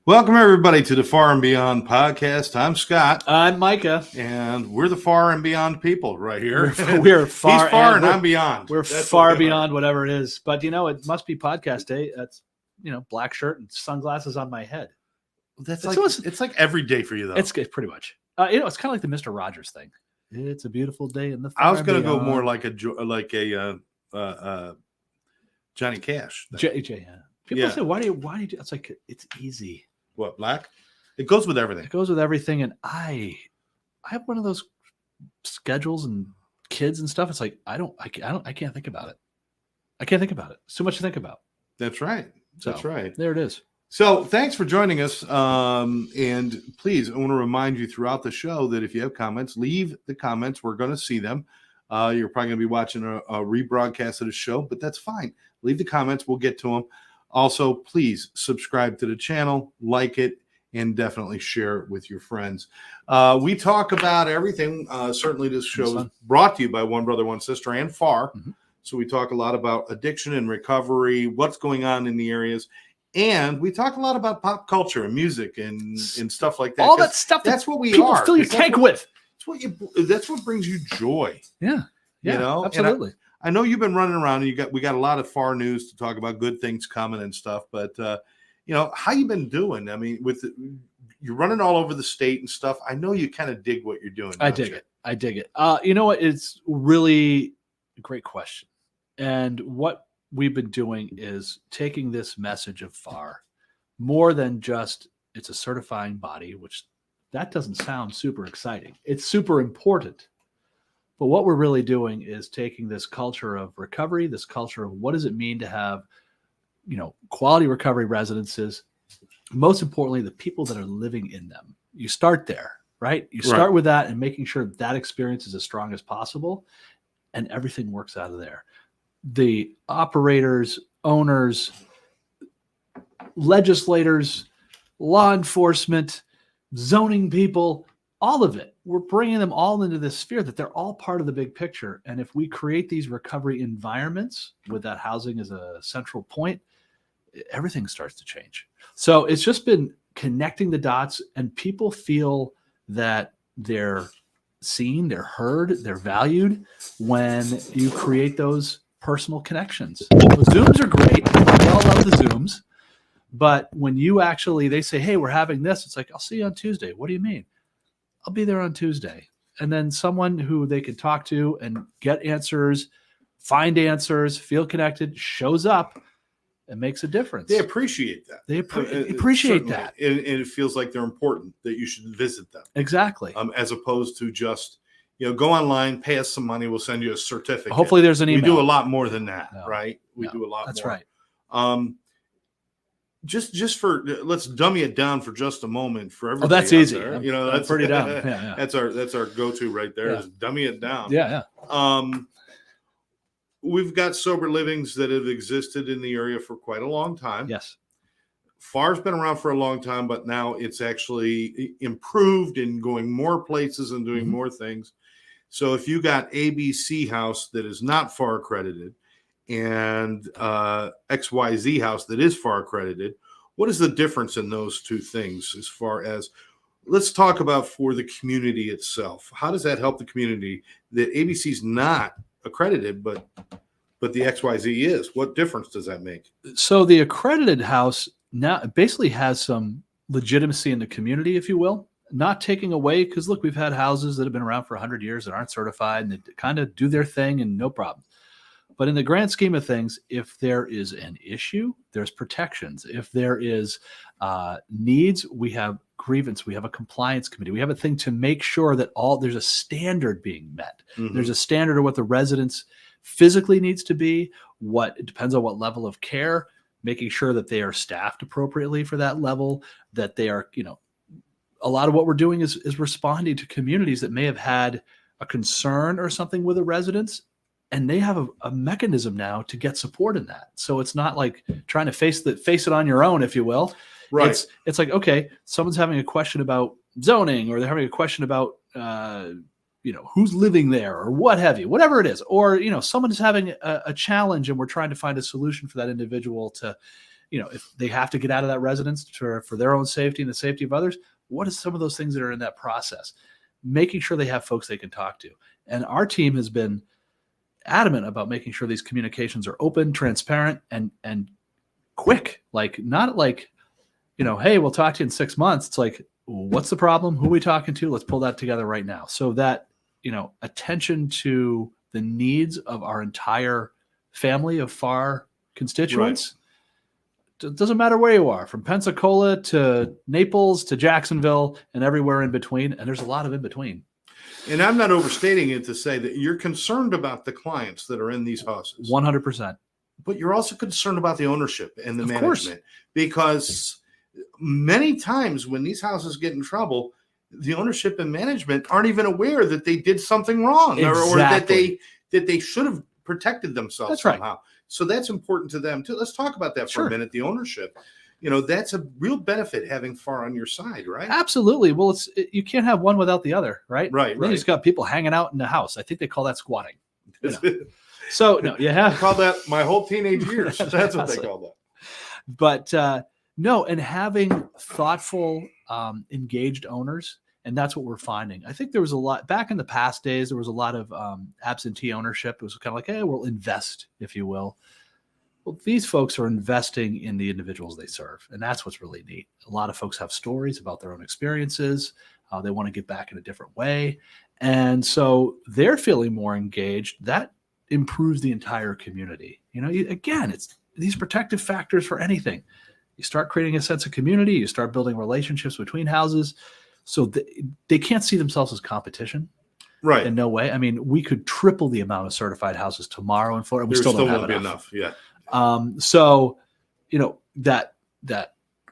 Welcome, everybody, to the Far and Beyond podcast. I'm Scott. I'm Micah. And we're the far and beyond people right here. We're far. He's far and I'm beyond. We're far beyond whatever it is. But, it must be podcast day. That's, black shirt and sunglasses on my head. It's like every day for you, though. It's pretty much. It's kind of like the Mr. Rogers thing. It's a beautiful day in the far I was going to beyond. go more like a Johnny Cash thing. People say, why do you do? It's like, it's easy. What, black? It goes with everything. It goes with everything. And I have one of those schedules and kids and stuff. It's like, I can't think about it. I can't think about it. It's too much to think about. That's right. That's right. There it is. So thanks for joining us. And please, I want to remind you throughout the show that if you have comments, leave the comments. We're going to see them. You're probably going to be watching a rebroadcast of the show, but that's fine. Leave the comments. We'll get to them. Also, please subscribe to the channel, like it, and definitely share it with your friends. We talk about everything. Certainly this show is brought to you by One Brother, One Sister, and FARR. Mm-hmm. So we talk a lot about addiction and recovery, what's going on in the areas. And we talk a lot about pop culture and music and stuff like that. All that stuff. That's what we people are. Fill your tank with. That's what brings you joy. Yeah. Absolutely. I know you've been running around and we got a lot of FARR news to talk about, good things coming and stuff, but how you been doing? I mean, you're running all over the state and stuff. I know you kind of dig what you're doing. I dig it. You know what? It's really a great question. And what we've been doing is taking this message of FARR more than just it's a certifying body, which that doesn't sound super exciting. It's super important. But what we're really doing is taking this culture of recovery, this culture of what does it mean to have, quality recovery residences, most importantly, the people that are living in them. You start there, right? You start with that and making sure that experience is as strong as possible, and everything works out of there. The operators, owners, legislators, law enforcement, zoning people, all of it. We're bringing them all into this sphere that they're all part of the big picture. And if we create these recovery environments with that housing as a central point, everything starts to change. So it's just been connecting the dots, and people feel that they're seen, they're heard, they're valued when you create those personal connections. Zooms are great. We all love the Zooms. But when they say, hey, we're having this, it's like, I'll see you on Tuesday. What do you mean? I'll be there on Tuesday. And then someone who they can talk to and get answers, find answers, feel connected, shows up and makes a difference. They appreciate that. They appreciate that. And it feels like they're important, that you should visit them. Exactly. As opposed to just, go online, pay us some money, we'll send you a certificate. Hopefully there's an email. We do a lot more than that, right? We do a lot more. That's right. Just for, let's dummy it down for just a moment for everybody. Oh, that's easy. That's pretty down. Yeah. That's our go-to right there. Is dummy it down. Yeah. We've got sober livings that have existed in the area for quite a long time. Yes. FARR's been around for a long time, but now it's actually improved and going more places and doing more things. So if you got ABC House that is not FARR accredited and XYZ House that is FARR accredited, what is the difference in those two things as far as, let's talk about for the community itself? How does that help the community that ABC's not accredited, but the XYZ is? What difference does that make? So the accredited house now basically has some legitimacy in the community, if you will, not taking away, because look, we've had houses that have been around for 100 years that aren't certified and they kind of do their thing and no problem. But in the grand scheme of things, if there is an issue, there's protections. If there is needs, we have grievance. We have a compliance committee. We have a thing to make sure that there's a standard being met. Mm-hmm. There's a standard of what the residence physically needs to be. It depends on what level of care, making sure that they are staffed appropriately for that level, that they are, a lot of what we're doing is responding to communities that may have had a concern or something with a residence. And they have a mechanism now to get support in that. So it's not like trying to face it on your own, if you will. Right. It's like, okay, someone's having a question about zoning, or they're having a question about, who's living there, or what have you, whatever it is. Or, someone is having a challenge and we're trying to find a solution for that individual to if they have to get out of that residence for their own safety and the safety of others, what are some of those things that are in that process? Making sure they have folks they can talk to. And our team has been adamant about making sure these communications are open, transparent, and quick. Like, not like, hey, we'll talk to you in 6 months. It's like, what's the problem? Who are we talking to? Let's pull that together right now. So that, attention to the needs of our entire family of FARR constituents. Right. It doesn't matter where you are, from Pensacola to Naples to Jacksonville and everywhere in between. And there's a lot of in between. And I'm not overstating it to say that you're concerned about the clients that are in these houses. 100%. But you're also concerned about the ownership and the management. Because many times when these houses get in trouble, the ownership and management aren't even aware that they did something wrong, or that they should have protected themselves that's somehow. Right. So that's important to them too. Let's talk about that for a minute. The ownership, that's a real benefit having FARR on your side, right? Absolutely. Well, you can't have one without the other, right? Right. Then you just got people hanging out in the house. I think they call that squatting. So no, you have I call that my whole teenage years. That's what they call that. But no, and having thoughtful, engaged owners. And that's what we're finding. I think there was a lot back in the past days. There was a lot of absentee ownership. It was kind of like, hey, we'll invest, if you will. Well, these folks are investing in the individuals they serve. And that's what's really neat. A lot of folks have stories about their own experiences. They want to get back in a different way. And so they're feeling more engaged. That improves the entire community. Again, it's these protective factors for anything. You start creating a sense of community. You start building relationships between houses. So they can't see themselves as competition, right? In no way. I mean, we could triple the amount of certified houses tomorrow in Florida. We still don't have enough. Yeah. So, that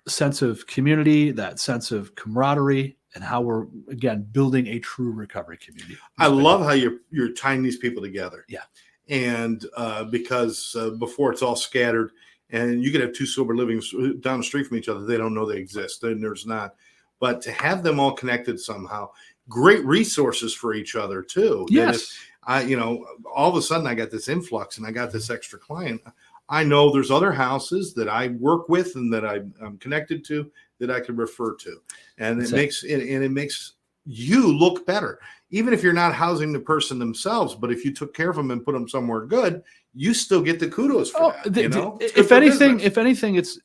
sense of community, that sense of camaraderie, and how we're again building a true recovery community. I love how you're tying these people together. Yeah. And because before it's all scattered, and you could have two sober livings down the street from each other, they don't know they exist. And there's not. But to have them all connected somehow, great resources for each other too. Yes. All of a sudden I got this influx and I got this extra client. I know there's other houses that I work with and that I'm connected to that I can refer to. And it makes you look better. Even if you're not housing the person themselves, but if you took care of them and put them somewhere good, you still get the kudos for that. If anything, it's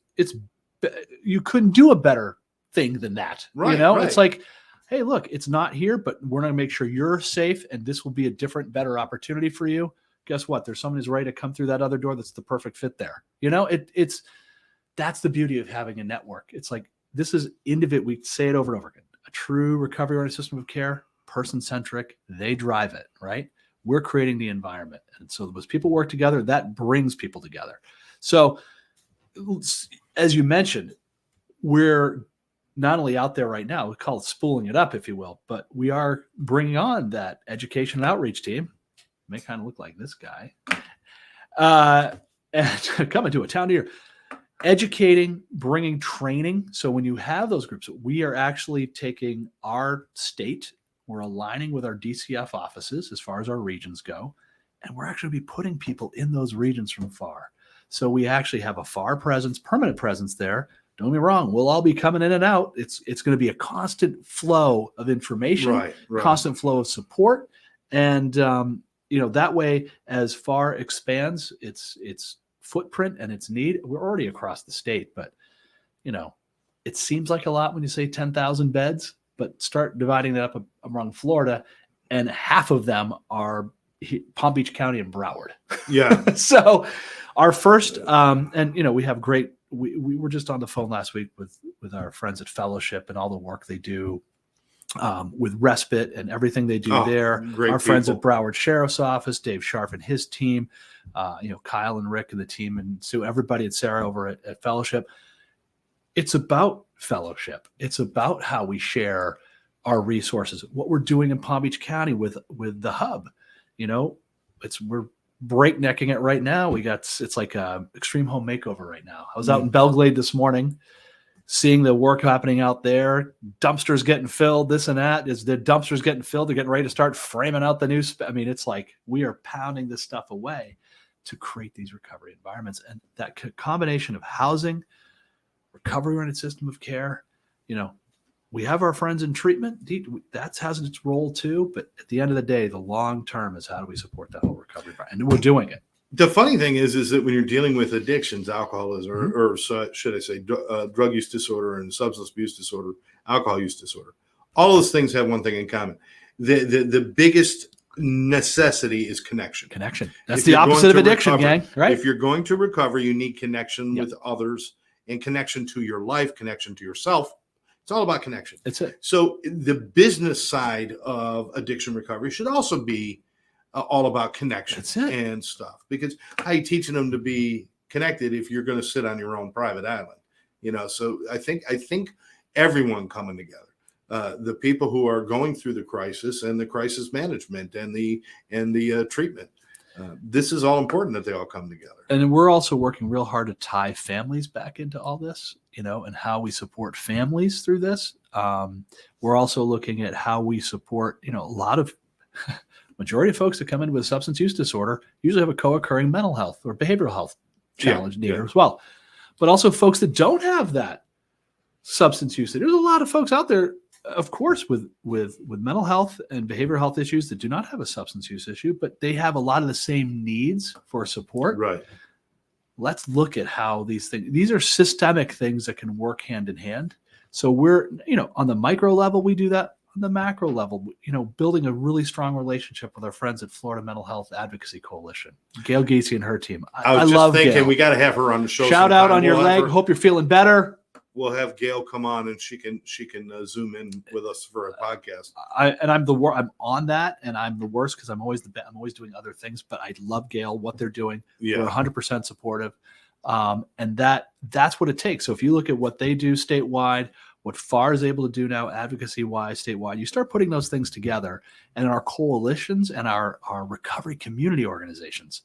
you couldn't do a better thing than that. Right, It's like, hey, look, it's not here, but we're going to make sure you're safe, and this will be a different, better opportunity for you. Guess what? There's someone who's ready to come through that other door. That's the perfect fit there. That's the beauty of having a network. It's like, this is individual. We say it over and over again. A true recovery-oriented system of care, person-centric. They drive it, right? We're creating the environment, and so as people work together, that brings people together. So, as you mentioned, we're not only out there right now, we call it spooling it up, if you will, but we are bringing on that education and outreach team. May kind of look like this guy. And coming to a town near, educating, bringing training. So when you have those groups, we are actually taking our state, we're aligning with our DCF offices as far as our regions go, and we're actually be putting people in those regions from FARR. So we actually have a FARR presence, permanent presence there. Don't get me wrong, we'll all be coming in and out. It's going to be a constant flow of information, right. Constant flow of support. And, that way, as FARR expands its footprint and its need, we're already across the state. But, it seems like a lot when you say 10,000 beds, but start dividing that up around Florida, and half of them are Palm Beach County and Broward. Yeah. So our first, we have great, we were just on the phone last week with our friends at Fellowship and all the work they do with respite and everything they do there. Our friends at Broward Sheriff's Office, Dave Sharf and his team, Kyle and Rick and the team, and Sue, everybody at Sarah over at Fellowship. It's about fellowship. It's about how we share our resources, what we're doing in Palm Beach County with the hub. We're breaknecking it right now. It's like a extreme home makeover right now. I was out in Belglade this morning, seeing the work happening out there. Dumpsters getting filled, this and that. Is the dumpsters getting filled? They're getting ready to start framing out the new. It's like we are pounding this stuff away. to create these recovery environments. And that combination of housing, recovery-oriented system of care, we have our friends in treatment. That has its role too. But at the end of the day, the long term is how do we support that whole recovery? And we're doing it. The funny thing is that when you're dealing with addictions, alcoholism, or should I say drug use disorder and substance abuse disorder, alcohol use disorder, all those things have one thing in common. The biggest necessity is connection. Connection. That's the opposite of addiction, gang. Right? If you're going to recover, you need connection with others and connection to your life, connection to yourself. It's all about connection. That's it. So the business side of addiction recovery should also be all about connection and stuff, because how are you teaching them to be connected if you're going to sit on your own private island? So I think everyone coming together, the people who are going through the crisis and the crisis management and the treatment, this is all important that they all come together. And we're also working real hard to tie families back into all this, and how we support families through this. We're also looking at how we support, a lot of majority of folks that come in with substance use disorder usually have a co-occurring mental health or behavioral health challenge as well. But also folks that don't have that substance use. There's a lot of folks out there, of course, with mental health and behavioral health issues that do not have a substance use issue, but they have a lot of the same needs for support. Right. Let's look at how these are systemic things that can work hand in hand. So we're, on the micro level, we do that. On the macro level, building a really strong relationship with our friends at Florida Mental Health Advocacy Coalition, Gail Gacy and her team. I love Gail. We got to have her on the show. Shout out on your leg. Hope you're feeling better. We'll have Gail come on and she can zoom in with us for a podcast. I'm on that, and I'm the worst because I'm always doing other things. But I love Gail, what they're doing. Yeah. We're 100% supportive, and that's what it takes. So if you look at what they do statewide, what FARR is able to do now, advocacy-wise, statewide, you start putting those things together, and our coalitions and our recovery community organizations,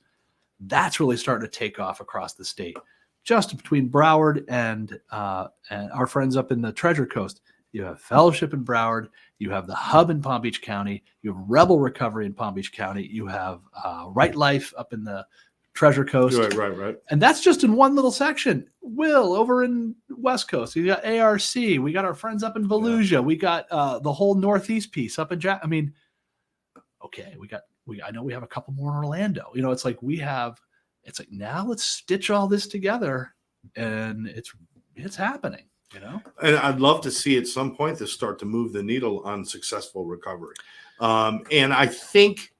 that's really starting to take off across the state. Just between Broward and our friends up in the Treasure Coast, you have Fellowship in Broward, you have the Hub in Palm Beach County, you have Rebel Recovery in Palm Beach County, you have Right Life up in the Treasure Coast. Right. And that's just in one little section. Will over in West Coast. We got ARC. We got our friends up in Volusia. Yeah. We got the whole Northeast piece up in I know we have a couple more in Orlando. It's like now let's stitch all this together, and it's happening. And I'd love to see at some point this start to move the needle on successful recovery. And I think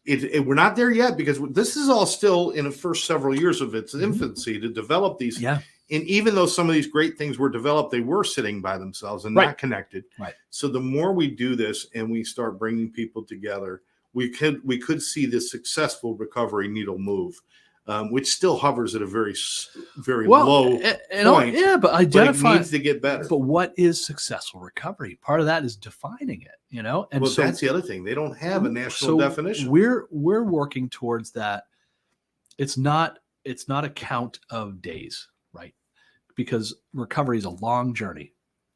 we're not there yet, because this is all still in the first several years of its infancy to develop these. Yeah. And even though some of these great things were developed, they were sitting by themselves and not connected. Right. So the more we do this and we start bringing people together, we could see this successful recovery needle move. Which still hovers at a very, very low point. Yeah, but identify, but it needs to get better. But what is successful recovery? Part of that is defining it, And so that's the other thing. They don't have a national definition. We're working towards that. It's not a count of days, right? Because recovery is a long journey.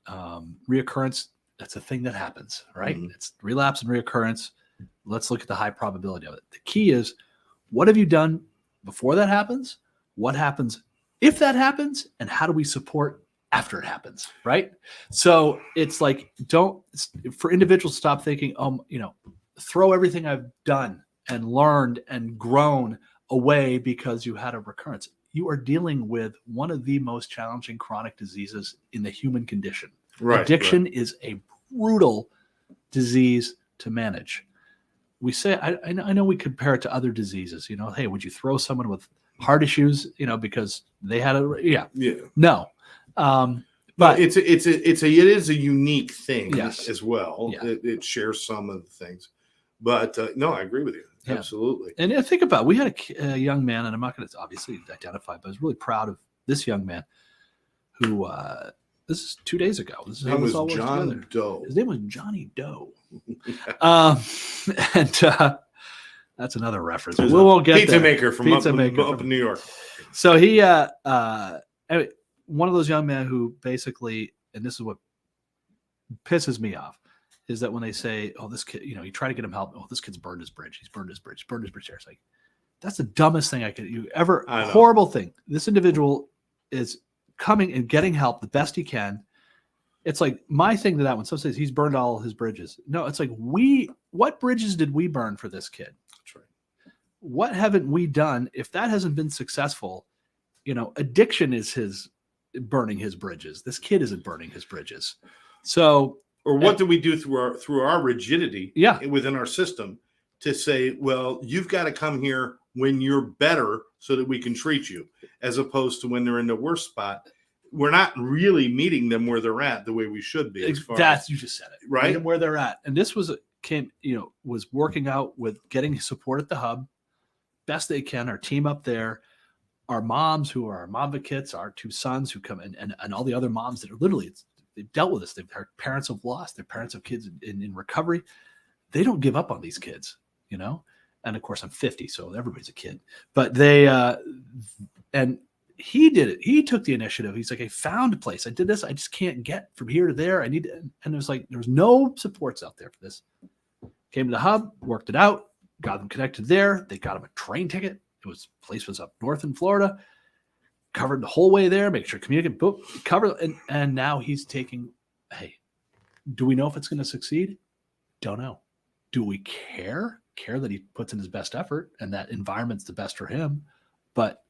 Reoccurrence, that's a thing that happens, right? Mm-hmm. It's relapse and reoccurrence. Let's look at the high probability of it. The key is, what have you done before that happens? What happens if that happens? And how do we support after it happens? Right. So it's like, for individuals, stop thinking, throw everything I've done and learned and grown away because you had a recurrence. You are dealing with one of the most challenging chronic diseases in the human condition. Right, Addiction is a brutal disease to manage. We say, I know we compare it to other diseases, hey, would you throw someone with heart issues, because they had no. But it is a unique thing as well. Yeah. It shares some of the things, but no, I agree with you. Yeah. Absolutely. And think about it. We had a young man, and I'm not going to obviously identify, but I was really proud of this young man who, this is 2 days ago. This is how this all works together. Doe. His name was Johnny Doe. And that's another reference. We won't get pizza there. Maker from up in New York. So he, anyway, one of those young men who basically, and this is what pisses me off, is that when they say, "Oh, this kid," you try to get him help. "Oh, this kid's burned his bridge. He's burned his bridge. Burned his bridge." There, it's like, That's the dumbest thing you ever, I know. horrible thing. This individual is coming and getting help the best he can. It's like my thing to that one. Someone says he's burned all his bridges. No, it's like what bridges did we burn for this kid? That's right. What haven't we done? If that hasn't been successful, addiction is burning his bridges. This kid isn't burning his bridges. So, or what do we do through our rigidity within our system to say, well, you've got to come here when you're better so that we can treat you, as opposed to when they're in the worst spot. We're not really meeting them where they're at the way we should be. You just said it, right? Meet them where they're at. And this was working out with getting support at the hub, best they can. Our team up there, our moms who are our momvacates, our 2 sons who come in, and all the other moms that are literally they've dealt with this. Their parents have lost. Their parents have kids in recovery. They don't give up on these kids, And of course, I'm 50, so everybody's a kid. But they and he did it. He took the initiative. He's like, I found a place. I did this. I just can't get from here to there. I need to. And there was no supports out there for this. Came to the hub, worked it out, got them connected there. They got him a train ticket. Place was up north in Florida. Covered the whole way there. Make sure communicate. Boom, cover. And now he's taking. Hey, do we know if it's going to succeed? Don't know. Do we care? Care that he puts in his best effort and that environment's the best for him. But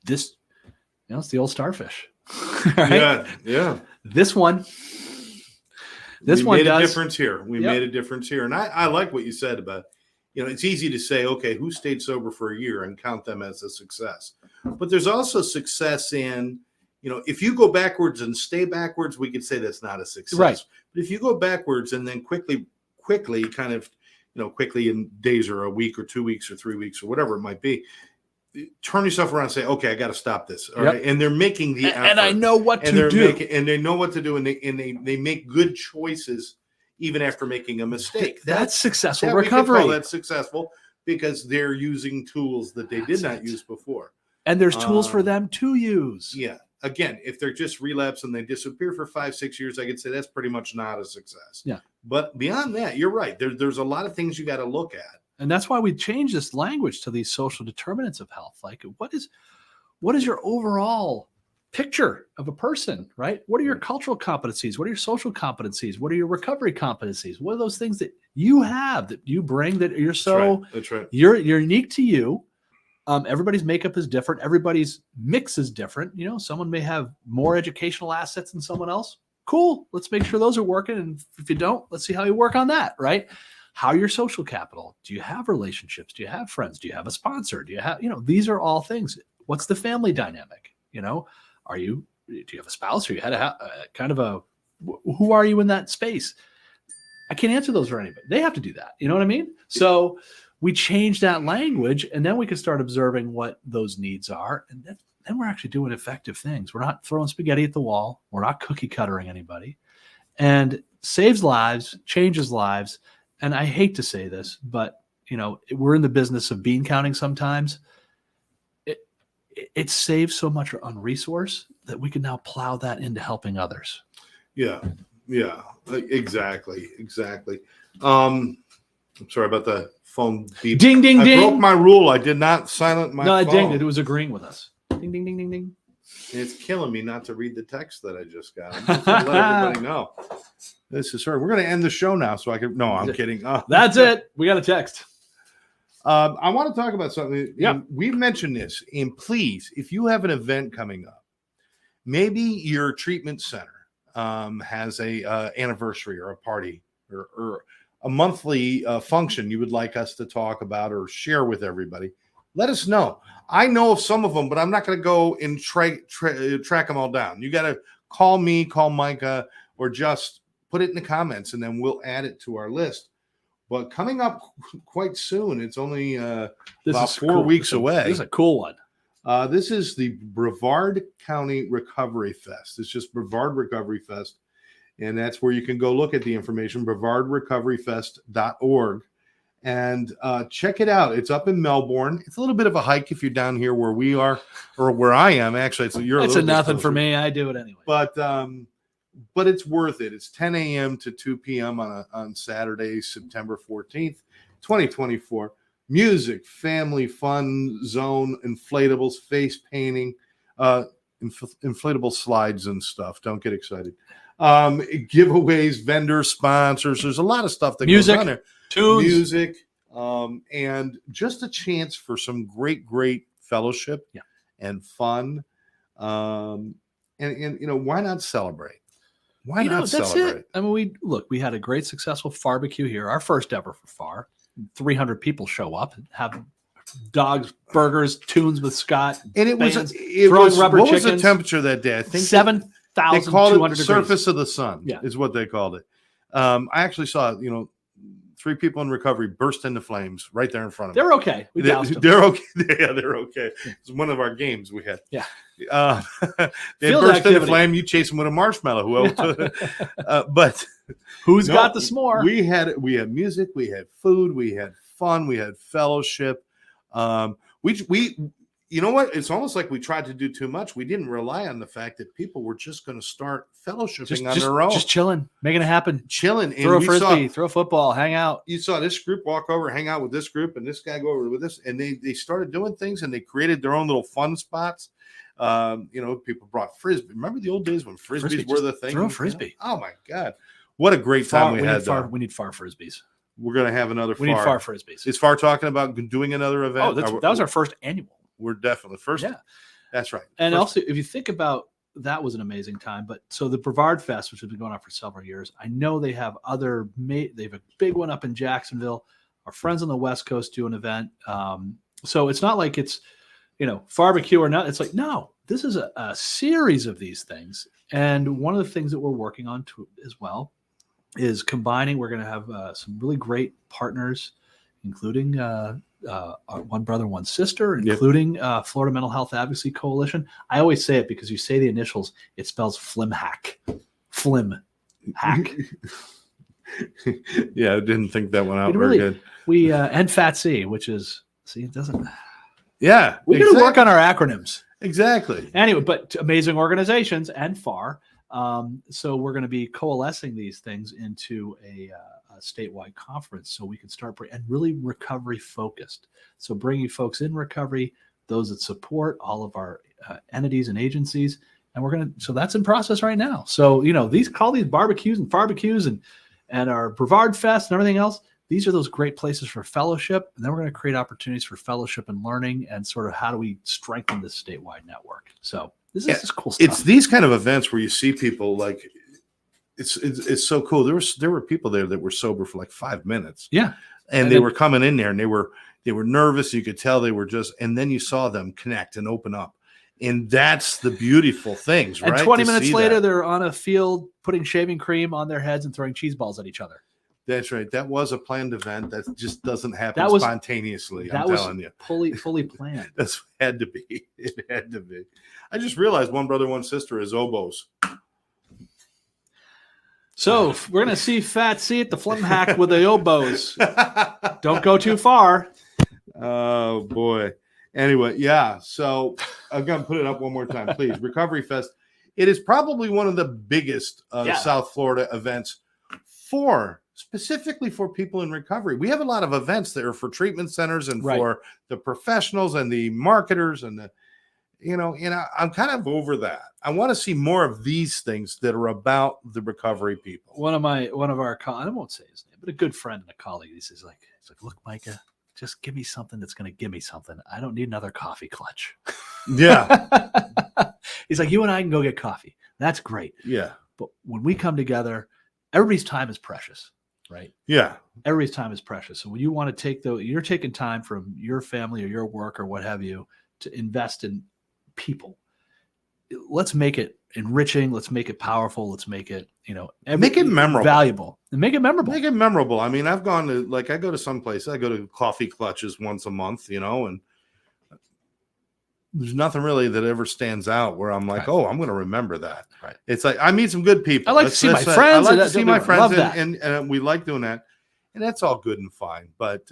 this, it's the old starfish. Right? Yeah. This one made a difference here. We made a difference here. And I like what you said about, it's easy to say, okay, who stayed sober for a year and count them as a success. But there's also success in, if you go backwards and stay backwards, we could say that's not a success. Right. But if you go backwards and then quickly kind of, quickly in days or a week or 2 weeks or 3 weeks or whatever it might be, turn yourself around and say, okay, I got to stop this. All right. And they're making the effort. And I know what to do. And they know what to do. And they make good choices even after making a mistake. That's successful recovery. That's successful because they're using tools that they did not use before. And there's tools for them to use. Yeah. Again, if they're just relapse and they disappear for 5-6 years, I could say that's pretty much not a success. Yeah. But beyond that, you're right. There's a lot of things you got to look at. And that's why we changed this language to these social determinants of health. Like, what is your overall picture of a person, right? What are your cultural competencies? What are your social competencies? What are your recovery competencies? What are those things that you have, that you bring, that you're That's right. You're unique to you. Everybody's makeup is different. Everybody's mix is different. Someone may have more educational assets than someone else. Cool. Let's make sure those are working. And if you don't, let's see how you work on that, right? How your social capital? Do you have relationships? Do you have friends? Do you have a sponsor? Do you have, these are all things. What's the family dynamic? Do you have a spouse, or you had who are you in that space? I can't answer those for anybody. They have to do that. You know what I mean? So we change that language, and then we can start observing what those needs are. And then we're actually doing effective things. We're not throwing spaghetti at the wall. We're not cookie cuttering anybody, and saves lives, changes lives. And I hate to say this, but we're in the business of bean counting sometimes. It saves so much on resource that we can now plow that into helping others. Yeah, exactly. I'm sorry about the phone beep. Ding, ding, ding. I broke my rule. I did not silence my phone. No, I dinged it. It was agreeing with us. Ding, ding, ding, ding, ding. It's killing me not to read the text that I just got. I'm just going to let everybody know. This is her. We're going to end the show now so I can. No, I'm kidding. That's it. We got a text. I want to talk about something. Yeah. We've mentioned this. And please, if you have an event coming up, maybe your treatment center has a anniversary or a party or a monthly function you would like us to talk about or share with everybody, let us know. I know of some of them, but I'm not going to go and track them all down. You got to call me, call Micah, or just put it in the comments, and then we'll add it to our list. But coming up quite soon, it's only about 4 weeks away. This is a cool one. This is the Brevard County Recovery Fest. It's just Brevard Recovery Fest. And that's where you can go look at the information, brevardrecoveryfest.org. And check it out. It's up in Melbourne. It's a little bit of a hike if you're down here where we are, or where I am. Actually, it's a nothing for me. I do it anyway. But it's worth it. It's 10 a.m. to 2 p.m. on Saturday, September 14th, 2024. music, family fun zone, inflatables, face painting, inflatable slides and stuff. Don't get excited. Giveaways, vendor sponsors. There's a lot of stuff that goes on there. Tunes. Music, and just a chance for some great fellowship and fun. And why not celebrate? Why not celebrate? It. I mean, we had a great successful barbecue here, our first ever for FARR. 300 people show up and have dogs, burgers, tunes with Scott, and it bands, was rubber what chickens. Was the temperature that day? I think 7,200 they called it degrees. Surface of the sun. Is what they called it. I actually saw 3 people in recovery burst into flames right there in front of me. They're okay. They're okay. Yeah, they're okay. It's one of our games we had. Yeah. They burst into flame. You chase them with a marshmallow. But who's got the s'more? We had music. We had food. We had fun. We had fellowship. We you know what? It's almost like we tried to do too much. We didn't rely on the fact that people were just going to start fellowshipping on their own. Just chilling, making it happen. Chilling. Throw a frisbee, throw a football, hang out. You saw this group walk over, hang out with this group, and this guy go over with this. And they started doing things, and they created their own little fun spots. People brought frisbee. Remember the old days when frisbees were the thing? Throw a frisbee. Oh, my God. What a great time we had. We need FARR frisbees. We're going to have another FARR. We need FARR frisbees. Is FARR talking about doing another event? Oh, that was our first annual. We're definitely first. Yeah, that's right. And also, if you think about that, was an amazing time. But so the Brevard Fest, which has been going on for several years, I know they have they have a big one up in Jacksonville. Our friends on the West Coast do an event. So it's not like it's barbecue or not. It's like, no, this is a series of these things. And one of the things that we're working on as well is combining. We're going to have some really great partners, including One Brother, One Sister, including Florida Mental Health Advocacy Coalition. I always say it because you say the initials, it spells FlimHack. Flim hack. Yeah, I didn't think that one out very good. We and FATC, which is it doesn't. Yeah, we got to work on our acronyms. Exactly. Anyway, but amazing organizations and FARR. So we're going to be coalescing these things into a statewide conference so we can start and really recovery focused. So bringing folks in recovery, those that support all of our entities and agencies. And so that's in process right now. So, these barbecues and barbecues and our Brevard Fest and everything else, these are those great places for fellowship. And then we're going to create opportunities for fellowship and learning and sort of how do we strengthen this statewide network. So this is cool stuff. It's these kind of events where you see people like, it's so cool. There were people there that were sober for like 5 minutes. Yeah. And they were coming in there and they were nervous. You could tell they were and then you saw them connect and open up. And that's the beautiful things, right? And 20 minutes later, they're on a field putting shaving cream on their heads and throwing cheese balls at each other. That's right. That was a planned event. That just doesn't happen spontaneously. I'm telling you. Fully planned. That's had to be. It had to be. I just realized One Brother, One Sister is oboes. So we're going to see FATC at the FlimHack with the oboes. Don't go too far. Oh, boy. Anyway, yeah. So I'm going to put it up one more time, please. Recovery Fest. It is probably one of the biggest South Florida events specifically for people in recovery. We have a lot of events that are for treatment centers and for the professionals and the marketers and I'm kind of over that. I want to see more of these things that are about the recovery people. One of our I won't say his name, but a good friend and a colleague. He's like, look, Micah, just give me something that's going to give me something. I don't need another coffee clutch. Yeah. He's like, you and I can go get coffee. That's great. Yeah. But when we come together, everybody's time is precious, right? Yeah. Everybody's time is precious. So when you want to you're taking time from your family or your work or what have you to invest in people. Let's make it enriching. Let's make it powerful. Let's make it, make it memorable, valuable, and make it memorable. Make it memorable. I mean, I've gone to I go to some place. I go to coffee clutches once a month, and there's nothing really that ever stands out where I'm like, oh, I'm going to remember that. Right. It's like I meet some good people. I like to see my friends. I like to see my friends, and we like doing that, and that's all good and fine. But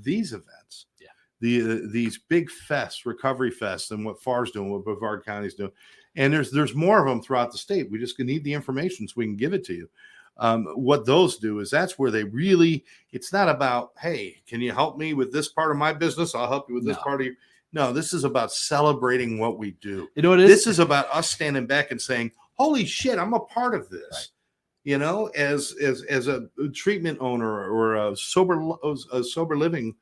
these events. These big fests, recovery fests, and what FARR's doing, what Brevard County's doing, and there's more of them throughout the state. We just need the information so we can give it to you. what those do is that's where they really, it's not about, hey, can you help me with this part of my business? I'll help you with this part of you. No, this is about celebrating what we do. You know what it is? This is about us standing back and saying, holy shit, I'm a part of this. Right. You know, as a treatment owner or a sober living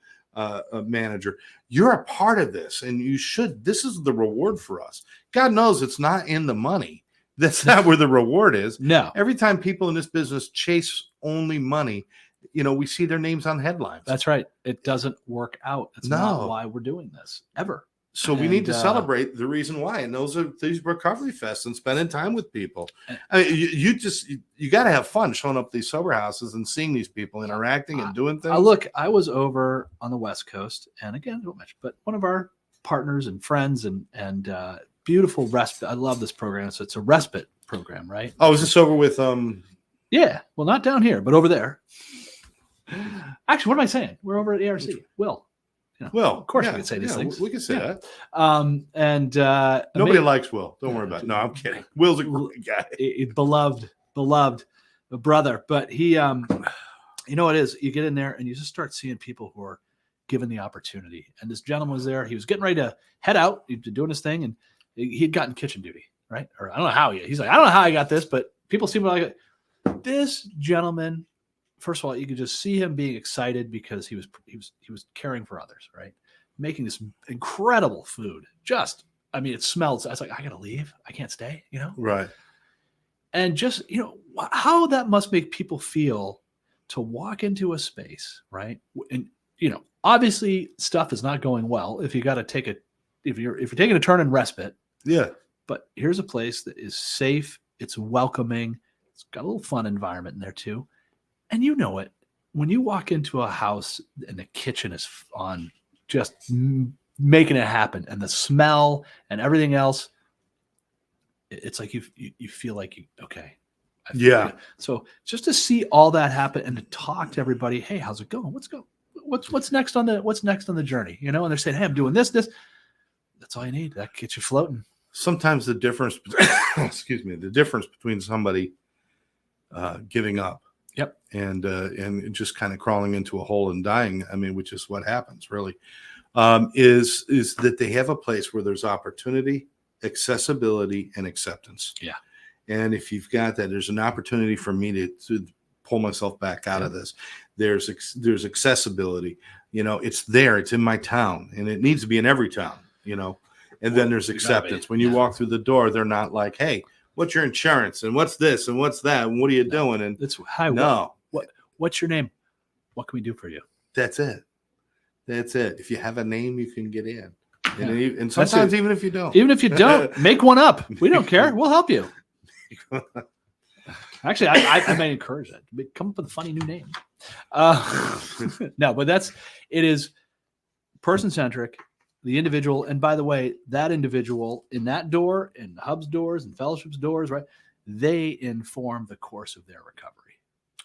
manager, you're a part of this, and you should. This is the reward for us. God knows it's not in the money. That's not where the reward is. No. Every time people in this business chase only money, you know, we see their names on headlines. That's right. It doesn't work out. It's not why we're doing this ever. So we need to celebrate the reason why, and those are these recovery fests and spending time with people. I mean, you got to have fun showing up at these sober houses and seeing these people interacting and doing things. Look, I was over on the West Coast, and again, but one of our partners and friends and beautiful respite. I love this program. So it's a respite program, right? Oh, is this over with? Yeah. Well, not down here, but over there. Actually, what am I saying? We're over at ARC. Will. You know, Will, of course, we can say these things. We can say that. And nobody likes Will. Don't worry about it. No, I'm kidding. Will's a great guy. Beloved brother. But he, you know what it is? You get in there and you just start seeing people who are given the opportunity. And this gentleman was there. He was getting ready to head out. He'd been doing his thing, and he'd gotten kitchen duty, right? Or I don't know how he's like, I don't know how I got this, but people seem to like it. This gentleman, first of all, you could just see him being excited because he was caring for others, right? Making this incredible food. Just, I mean, it smells. I was like, I gotta leave. I can't stay, you know? Right. And just, you know, how that must make people feel to walk into a space, right? And, you know, obviously stuff is not going well if you got to take if you're taking a turn in respite. Yeah. But here's a place that is safe. It's welcoming. It's got a little fun environment in there too. And you know it, when you walk into a house and the kitchen is on just making it happen, and the smell and everything else, it's like you feel like okay. Yeah. So just to see all that happen and to talk to everybody, hey, how's it going? What's next on the journey? You know, and they're saying, hey, I'm doing this. That's all you need. That gets you floating. Sometimes the difference, the difference between somebody giving up. Yep. And just kind of crawling into a hole and dying, I mean, which is what happens really, is that they have a place where there's opportunity, accessibility, and acceptance. Yeah. And if you've got that, there's an opportunity for me to pull myself back out of this. There's accessibility, you know, it's there, it's in my town, and it needs to be in every town, you know, and then there's acceptance. When you walk through the door, they're not like, hey, what's your insurance and what's this and what's that and what are you doing? And it's hi. What's your name? What can we do for you? That's it. If you have a name, you can get in. And sometimes even if you don't, make one up. We don't care. We'll help you. Actually, I may encourage that. Come up with a funny new name. No, but it is person-centric. The individual, and by the way, that individual in that door, in the Hub's doors and Fellowship's doors, right? They inform the course of their recovery.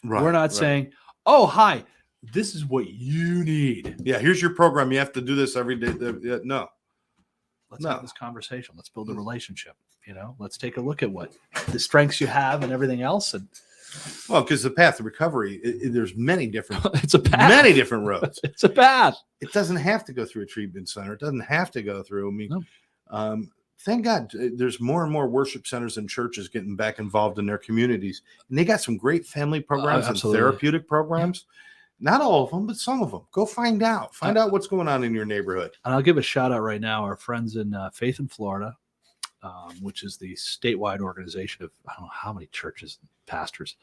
Right. We're not saying, oh, hi, this is what you need. Yeah, here's your program. You have to do this every day. No. Let's have this conversation. Let's build a relationship. You know, let's take a look at what the strengths you have and everything else. And well, because the path to recovery, there's many different. It's a path. Many different roads. It's a path. It doesn't have to go through a treatment center. It doesn't have to go through. I mean, thank God there's more and more worship centers and churches getting back involved in their communities, and they got some great family programs and therapeutic programs. Not all of them, but some of them. Go find out. Find out what's going on in your neighborhood. And I'll give a shout out right now. Our friends in Faith in Florida, which is the statewide organization of I don't know how many churches and pastors,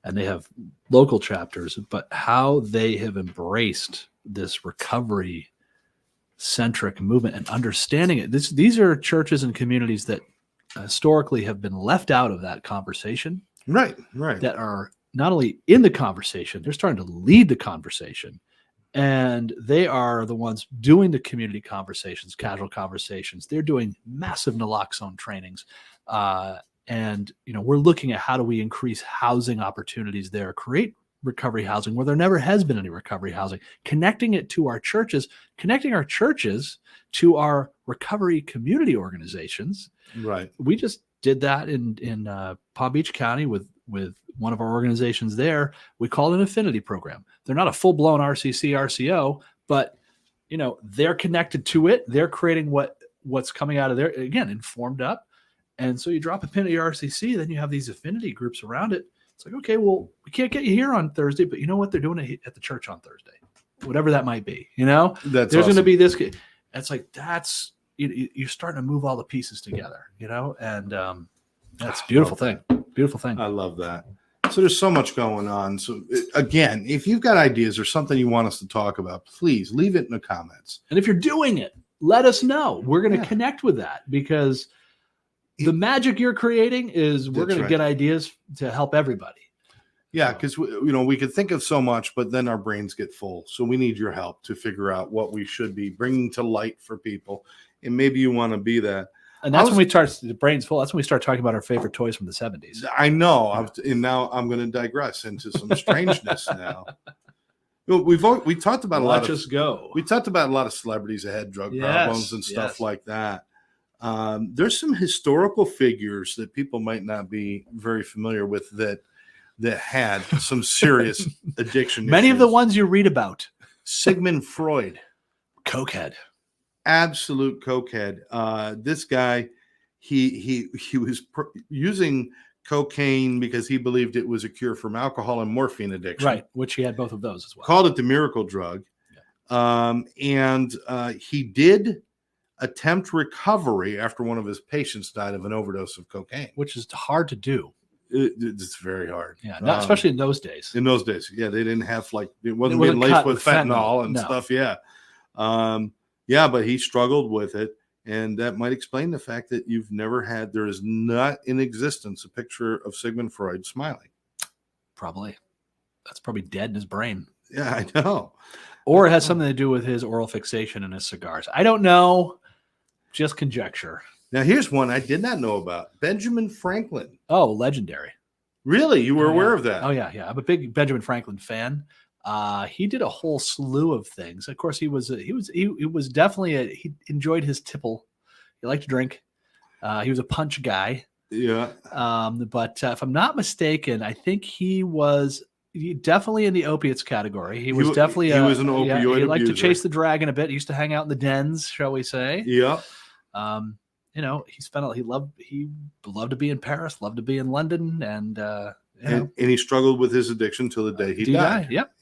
and they have local chapters, but how they have embraced this recovery centric movement and understanding it. These are churches and communities that historically have been left out of that conversation. Right. That are not only in the conversation, they're starting to lead the conversation. And they are the ones doing the community conversations, casual conversations. They're doing massive naloxone trainings. And, you know, we're looking at how do we increase housing opportunities there, create recovery housing where there never has been any recovery housing, connecting it to our churches, connecting our churches to our recovery community organizations. Right. We just did that in Palm Beach County with with one of our organizations there. We call it an affinity program. They're not a full-blown RCC, RCO, but they're connected to it. They're creating what's coming out of there, again, informed up. And so you drop a pin at your RCC, then you have these affinity groups around it. It's like, okay, well, we can't get you here on Thursday, but you know what? They're doing it at the church on Thursday, whatever that might be. There's going to be this. It's like, you're starting to move all the pieces together, and that's a beautiful thing. Beautiful thing. I love that. So there's so much going on. So again, if you've got ideas or something you want us to talk about, please leave it in the comments. And if you're doing it, let us know. We're going to connect with that, because the magic you're creating is we're going to get ideas to help everybody. Yeah, because we could think of so much, but then our brains get full. So we need your help to figure out what we should be bringing to light for people. And maybe you want to be that. And that's when we start, the brain's full. That's when we start talking about our favorite toys from the 70s. I know. And now I'm going to digress into some strangeness now. We talked about we talked about a lot of celebrities that had drug problems and stuff like that. There's some historical figures that people might not be very familiar with that had some serious addiction Many issues. of the ones you read about. Sigmund Freud. Cokehead. Absolute cokehead. This guy, he was using cocaine because he believed it was a cure from alcohol and morphine addiction. Right, which he had both of those as well. Called it the miracle drug. Yeah. And he did attempt recovery after one of his patients died of an overdose of cocaine. Which is hard to do. It's very hard. Yeah, especially in those days. In those days, yeah, they didn't have it wasn't being laced with fentanyl and stuff. Yeah. But he struggled with it, and that might explain the fact that there is not in existence a picture of Sigmund Freud smiling. Probably. That's probably dead in his brain. Yeah, I know. Or it has something to do with his oral fixation and his cigars. I don't know. Just conjecture. Now, here's one I did not know about. Benjamin Franklin. Oh, legendary. Really? You were aware of that? Oh, yeah. I'm a big Benjamin Franklin fan. He did a whole slew of things. Of course, he enjoyed his tipple. He liked to drink. He was a punch guy. Yeah. But if I'm not mistaken, I think he was definitely in the opiates category. He was an opioid he liked abuser. To chase the dragon a bit. He used to hang out in the dens, shall we say? Yeah. He loved to be in Paris, loved to be in London, and he struggled with his addiction till the day he died. Yep.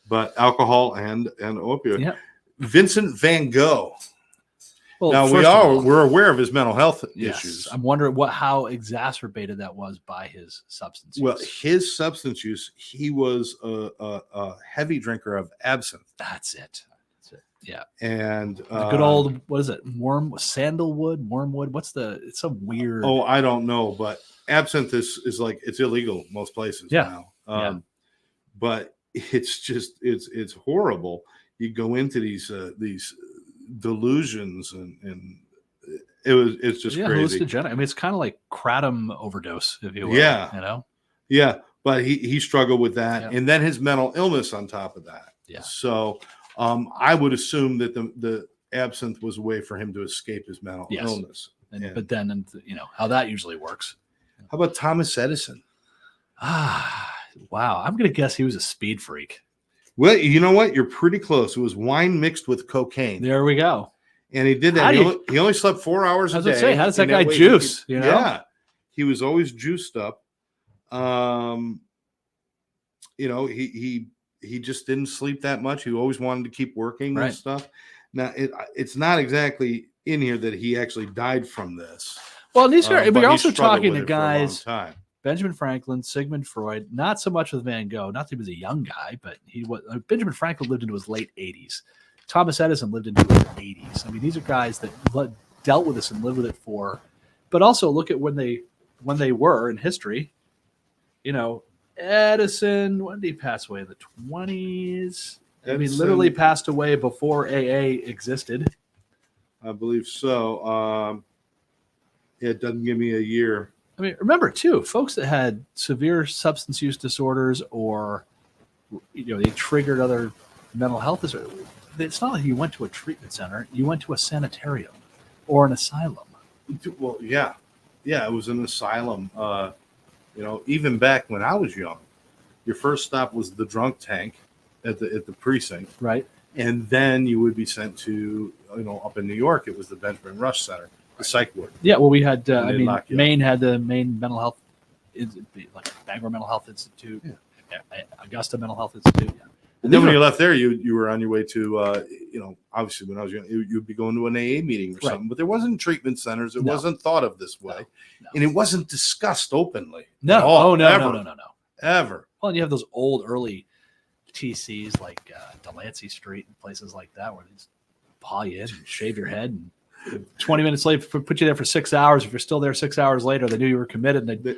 But alcohol and opioid. Yep. Vincent van Gogh. Well, now we're aware of his mental health issues. I'm wondering how exacerbated that was by his substance use. Well, his substance use, he was a heavy drinker of absinthe. That's it. Yeah. And the good old, what is it? Sandalwood, wormwood. It's some weird. Oh, I don't know, but absinthe is like, it's illegal most places now. But it's horrible. You go into these delusions and it's just crazy. Hallucinogenic. I mean, it's kind of like kratom overdose, if you will. Yeah. Yeah. But he struggled with that. Yeah. And then his mental illness on top of that. Yeah. So I would assume that the absinthe was a way for him to escape his mental illness. But then, how that usually works. How about Thomas Edison? Wow. I'm going to guess he was a speed freak. Well, you know what? You're pretty close. It was wine mixed with cocaine. There we go. And he did that. He only slept 4 hours a day. How does that guy juice? Yeah. He was always juiced up. He just didn't sleep that much. He always wanted to keep working and stuff. Now, it's not exactly in here that he actually died from this. Well, we're also talking to guys, Benjamin Franklin, Sigmund Freud, not so much with Van Gogh. Not that he was a young guy, but Benjamin Franklin lived into his late 80s. Thomas Edison lived into his 80s. I mean, these are guys that dealt with this and lived with it but also look at when they were in history. Edison, when did he pass away? In the 20s? Literally passed away before AA existed. I believe so. It doesn't give me a year. I mean, remember, too, folks that had severe substance use disorders or, they triggered other mental health disorders. It's not like you went to a treatment center. You went to a sanitarium or an asylum. Well, yeah. Yeah, it was an asylum. You know, even back when I was young, your first stop was the drunk tank at the precinct, Right. and then you would be sent to, you know, up in New York, it was the Benjamin Rush Center, the psych ward. Yeah. Well, we had. And I they'd mean, lock you Maine had the Maine Mental Health, like Bangor Mental Health Institute, Augusta Mental Health Institute. Yeah. And then when you left there, you were on your way to, you know, obviously when I was young, you'd be going to an AA meeting or something, but there wasn't treatment centers. It wasn't thought of this way. No. And it wasn't discussed openly. No. At all, Oh, no, ever, no. Ever. Well, and you have those old early TCs like Delancey Street and places like that where they just paw you in and shave your head. And 20 minutes later, put you there for 6 hours. If you're still there 6 hours later, they knew you were committed. And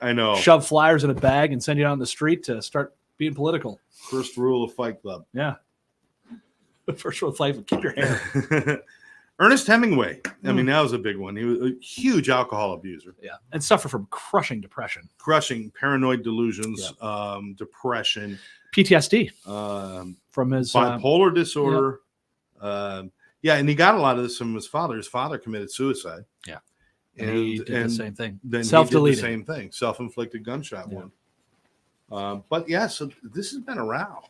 I know. Shove flyers in a bag and send you down the street to start being political. First rule of Fight Club. Yeah. The first rule of Fight Club, keep your hair. Ernest Hemingway. I mean, that was a big one. He was a huge alcohol abuser. Yeah. And suffered from crushing depression. Crushing paranoid delusions, depression. PTSD. From his bipolar disorder. Yeah, and he got a lot of this from his father. His father committed suicide. Yeah. And he did the same thing. Then Self-deleted. He did the same thing. Self-inflicted gunshot wound. But yeah, so this has been around.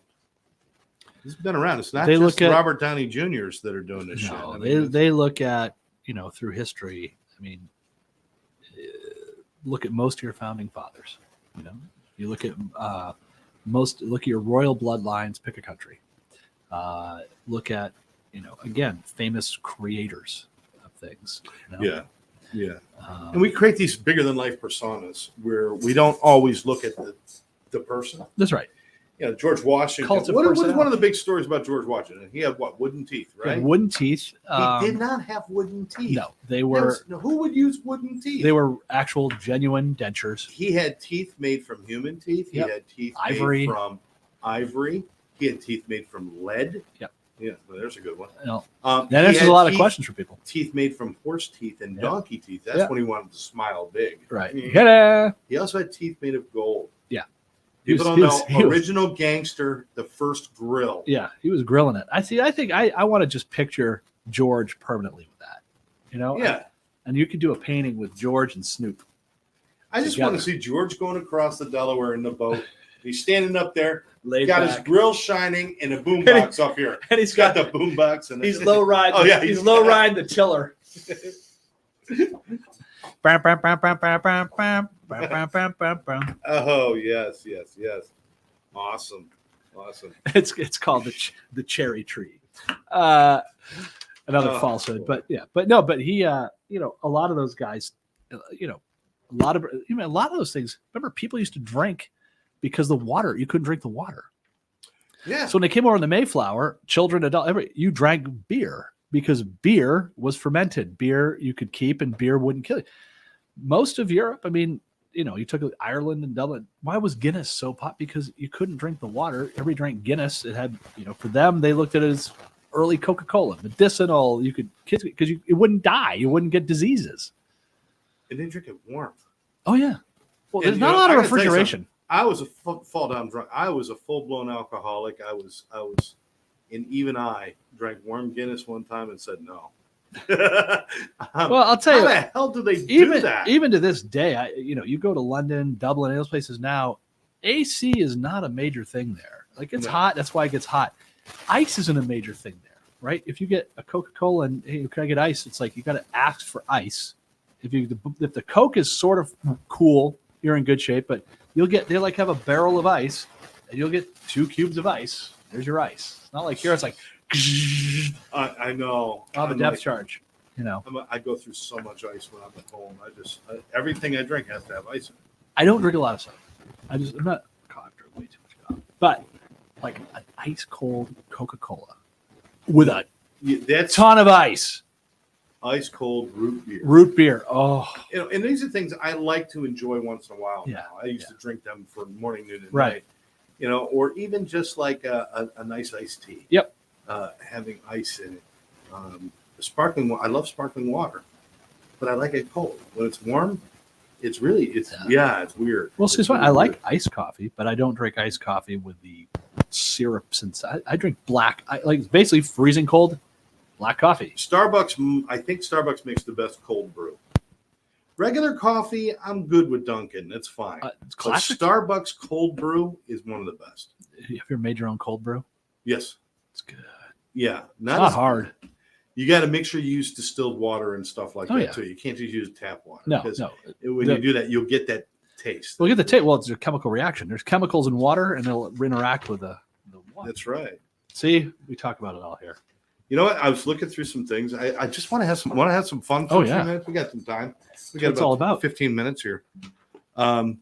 This has been around. It's not just Robert Downey Jr.'s that are doing this shit. I mean, they look at, you know, through history. I mean, look at most of your founding fathers. You know, you look at look at your royal bloodlines. Pick a country. Look at, you know, again, famous creators of things. You know? Yeah. And we create these bigger than life personas where we don't always look at the person. That's right. Yeah, George Washington. What was one of the big stories about George Washington? He had what? Wooden teeth, right? Wooden teeth. He did not have wooden teeth. No, they were. Who would use wooden teeth? They were actual, genuine dentures. He had teeth made from human teeth. He had teeth made from ivory. He had teeth made from lead. Yep. Yeah, well, there's a good one. No. That answers a lot of questions for people. Teeth made from horse teeth and donkey teeth. That's when he wanted to smile big. Right. He also had teeth made of gold. Yeah. People don't know. Original gangster, the first grill. Yeah, he was grilling it. I think I want to just picture George permanently with that. You know? Yeah. And you could do a painting with George and Snoop. I just want to see George going across the Delaware in the boat. He's standing up there, laid got back. His grill shining and a boombox up here. And he's got the boombox. And he's low riding. Oh, yeah. He's low riding the tiller. Oh, yes. Awesome. It's called the cherry tree. Another falsehood, but he, you know, a lot of those guys, you know, a lot of those things. Remember, people used to drink because the water, you couldn't drink the water. Yeah. So when they came over in the Mayflower, children, adult, you drank beer because beer was fermented. Beer you could keep, and beer wouldn't kill you. Most of Europe, I mean, you know, you took Ireland and Dublin. Why was Guinness so popular? Because you couldn't drink the water. Everybody drank Guinness. It had, you know, for them, they looked at it as early Coca-Cola, medicinal. You could kids because it wouldn't die. You wouldn't get diseases. And they drink it warm. Oh yeah. Well, there's not a lot of refrigeration. I was a fall down drunk. I was a full blown alcoholic. I was, and even I drank warm Guinness one time and said no. Well, I'll tell you, how the hell do they do that? Even to this day, you go to London, Dublin, and those places now, AC is not a major thing there. Like it's hot. That's why it gets hot. Ice isn't a major thing there, right? If you get a Coca-Cola and hey, can I get ice? It's like you got to ask for ice. If the Coke is sort of cool, you're in good shape. But they like have a barrel of ice, and you'll get 2 cubes of ice. There's your ice. It's not like here. It's like I know. I'll have a depth charge. You know, I go through so much ice when I'm at home. Everything I drink has to have ice in it. I don't drink a lot of soda. I'm not. God, I drink way too much coffee. But like an ice cold Coca-Cola with a ton of ice. Ice cold root beer. Root beer. Oh, you know, and these are things I like to enjoy once in a while. Yeah. Now I used to drink them for morning, noon, and right. night. You know, or even just like a nice iced tea. Yep. Having ice in it. Sparkling. I love sparkling water, but I like it cold. When it's warm, it's weird. Well, see, I like iced coffee, but I don't drink iced coffee with the syrups inside. I drink black, like basically freezing cold black coffee. Starbucks. I think Starbucks makes the best cold brew. Regular coffee, I'm good with Dunkin'. That's fine. It's But classic. Starbucks cold brew is one of the best. Have you ever made your own cold brew? Yes. It's good. Yeah. It's not hard. You got to make sure you use distilled water and stuff like that too. You can't just use tap water. No. When you do that, you'll get that taste. Well, get the taste. Well, it's a chemical reaction. There's chemicals in water, and they'll interact with the water. That's right. See, we talk about it all here. You know what? I was looking through some things. I just want to have some fun for a few minutes. We got some time. We got about 15 minutes here. I'm